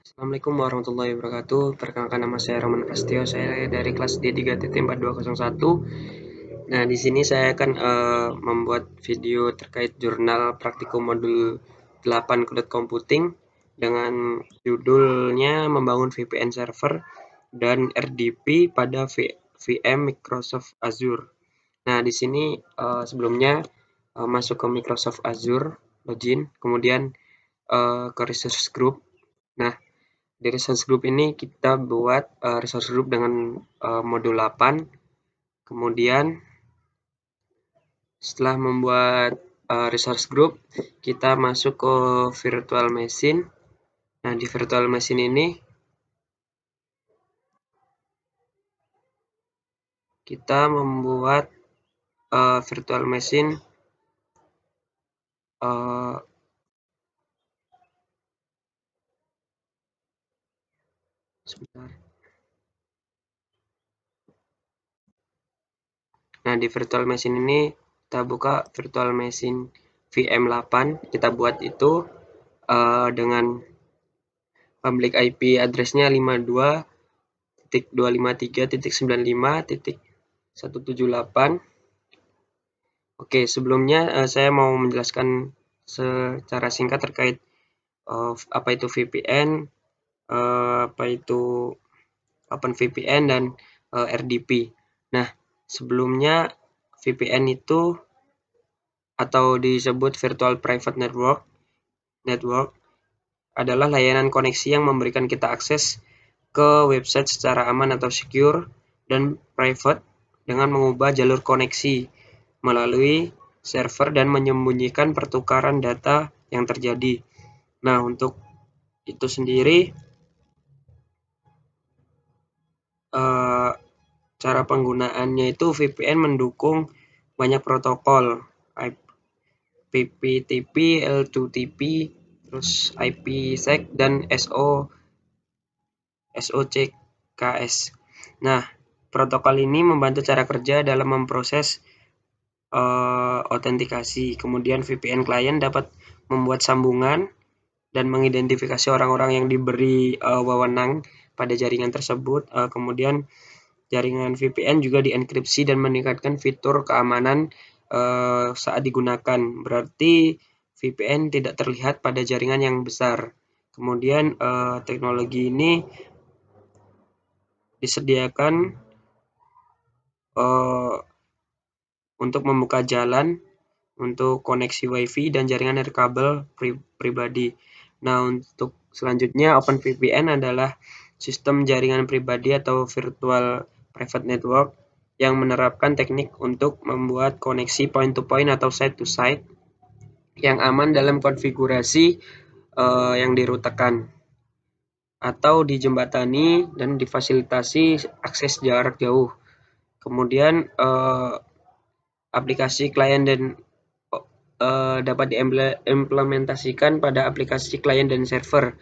Assalamualaikum warahmatullahi wabarakatuh. Perkenalkan nama saya Roman Prastio. Saya dari kelas D3.4201. Nah, di sini saya akan membuat video terkait jurnal praktikum modul 8 Cloud Computing dengan judulnya membangun VPN server dan RDP pada VM Microsoft Azure. Nah, di sini sebelumnya masuk ke Microsoft Azure, login, kemudian ke resource group. Nah, di resource group ini kita buat resource group dengan modul 8. Kemudian setelah membuat resource group, kita masuk ke virtual machine. Nah, di virtual machine ini kita membuat virtual machine sebentar. Nah, di virtual machine ini kita buka virtual machine VM8. Kita buat itu dengan public IP address-nya 52.253.95.178. Oke, sebelumnya saya mau menjelaskan secara singkat terkait apa itu VPN, apa itu OpenVPN dan RDP. Nah, sebelumnya VPN itu atau disebut Virtual Private Network adalah layanan koneksi yang memberikan kita akses ke website secara aman atau secure dan private dengan mengubah jalur koneksi melalui server dan menyembunyikan pertukaran data yang terjadi. Nah, untuk itu sendiri cara penggunaannya itu VPN mendukung banyak protokol IPTP, L2TP, terus IPsec dan SOCKS. Nah, protokol ini membantu cara kerja dalam memproses autentikasi. Kemudian VPN client dapat membuat sambungan dan mengidentifikasi orang-orang yang diberi wewenang pada jaringan tersebut. Kemudian jaringan VPN juga dienkripsi dan meningkatkan fitur keamanan saat digunakan. Berarti VPN tidak terlihat pada jaringan yang besar. Kemudian teknologi ini disediakan untuk membuka jalan untuk koneksi WiFi dan jaringan nirkabel pribadi. Nah, untuk selanjutnya OpenVPN adalah sistem jaringan pribadi atau virtual private network yang menerapkan teknik untuk membuat koneksi point to point atau site to site yang aman dalam konfigurasi yang dirutekan atau dijembatani dan difasilitasi akses jarak jauh. Kemudian aplikasi klien dan dapat diimplementasikan pada aplikasi klien dan server.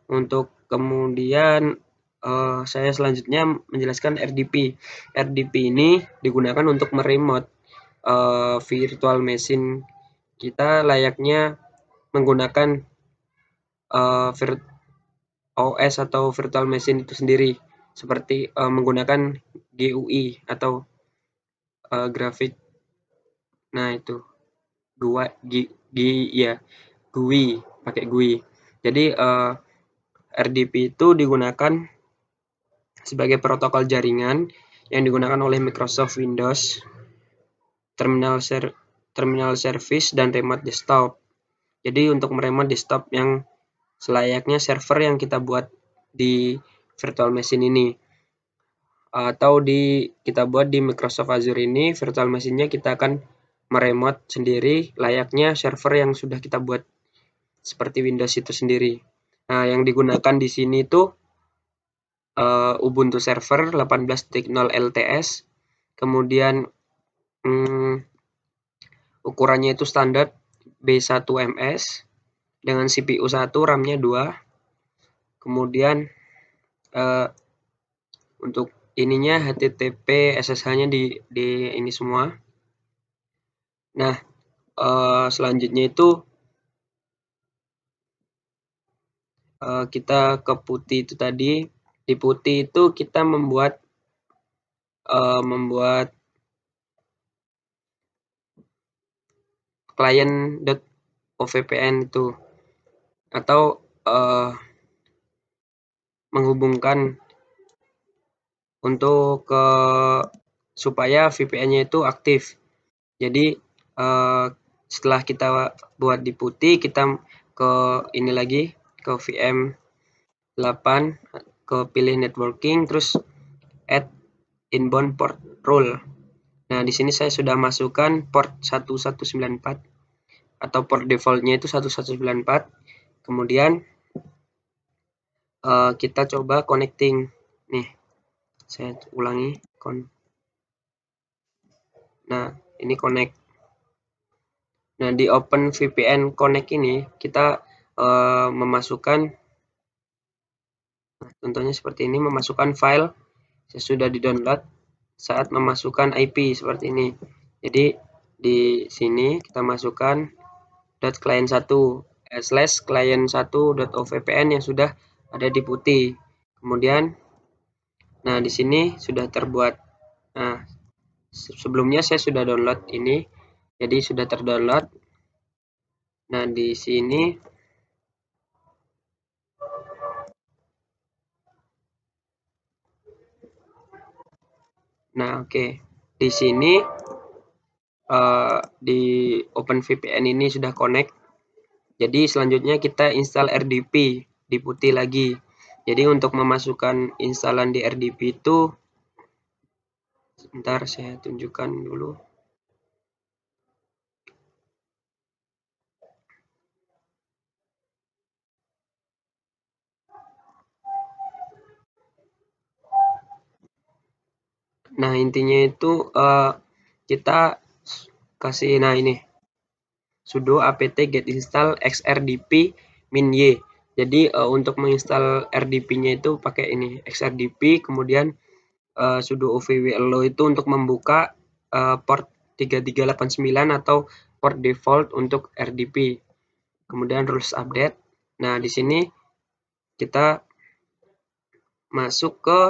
Untuk kemudian saya selanjutnya menjelaskan RDP. RDP ini digunakan untuk meremote virtual machine kita layaknya menggunakan OS atau virtual machine itu sendiri, seperti menggunakan GUI atau grafik. Nah, itu GUI, pakai GUI. Jadi RDP itu digunakan sebagai protokol jaringan yang digunakan oleh Microsoft Windows, terminal service, dan remote desktop. Jadi untuk meremote desktop yang selayaknya server yang kita buat di virtual machine ini, atau kita buat di Microsoft Azure ini, virtual machine-nya kita akan meremote sendiri layaknya server yang sudah kita buat seperti Windows itu sendiri. Nah, yang digunakan di sini itu Ubuntu Server 18.0 LTS, kemudian ukurannya itu standar B1MS dengan CPU 1, RAM-nya 2. Kemudian untuk ininya HTTP SSH-nya di ini semua. Nah, selanjutnya itu kita ke putih itu tadi. Di putih itu kita membuat client.ovpn itu, atau menghubungkan untuk supaya VPN-nya itu aktif. Jadi setelah kita buat di putih, kita ke ini lagi, ke VM8, ke pilih networking, terus add inbound port rule. Nah, di sini saya sudah masukkan port 1194 atau port defaultnya itu 1194. Kemudian kita coba connecting. Nih, saya ulangi. Nah, ini connect. Nah, di Open VPN Connect ini kita memasukkan, contohnya seperti ini, memasukkan file sesudah di-download saat memasukkan IP seperti ini. Jadi di sini kita masukkan .client1 /client1.ovpn yang sudah ada di putih. Kemudian, nah di sini sudah terbuat. Nah, sebelumnya saya sudah download ini, jadi sudah terdownload. Nah, di sini di sini di OpenVPN ini sudah connect. Jadi selanjutnya kita install RDP di putih lagi. Jadi untuk memasukkan instalan di RDP itu, sebentar saya tunjukkan dulu. Nah, intinya itu kita kasih, nah ini sudo apt get install xrdp min y. Jadi untuk menginstal RDP-nya itu pakai ini xrdp, kemudian sudo ovwlo itu untuk membuka port 3389 atau port default untuk RDP. Kemudian rules update. Nah, di sini kita masuk ke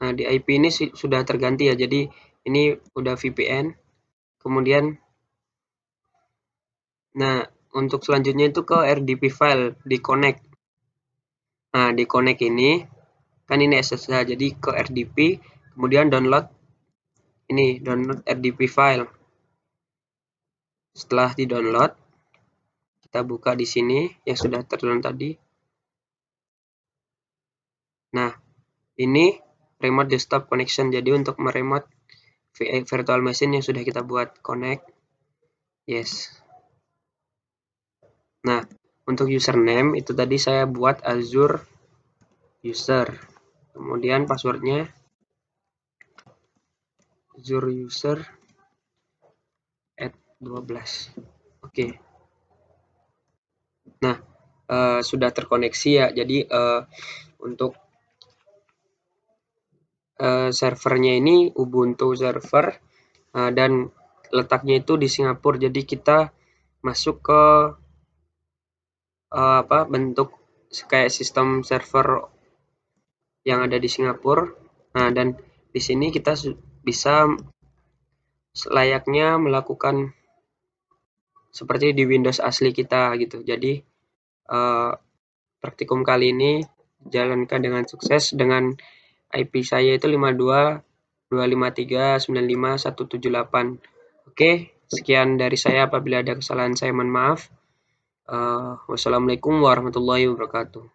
di IP ini sudah terganti ya. Jadi ini udah VPN. Kemudian nah, untuk selanjutnya itu ke RDP file, di connect. Nah, di connect ini kan ini SSH, jadi ke RDP, kemudian download ini, download RDP file. Setelah di-download, kita buka di sini yang sudah terdownload tadi. Nah, ini remote desktop connection, jadi untuk meremote virtual machine yang sudah kita buat. Connect. Yes. Nah, untuk username itu tadi saya buat Azure user. Kemudian passwordnya Azure user @12. Oke. Nah, sudah terkoneksi ya. Jadi untuk servernya ini Ubuntu server dan letaknya itu di Singapura. Jadi kita masuk ke bentuk kayak sistem server yang ada di Singapura. Nah, dan di sini kita bisa layaknya melakukan seperti di Windows asli kita gitu. Jadi praktikum kali ini jalankan dengan sukses dengan IP saya itu 52.253.95.178. Oke, sekian dari saya. Apabila ada kesalahan saya mohon maaf. Wassalamualaikum warahmatullahi wabarakatuh.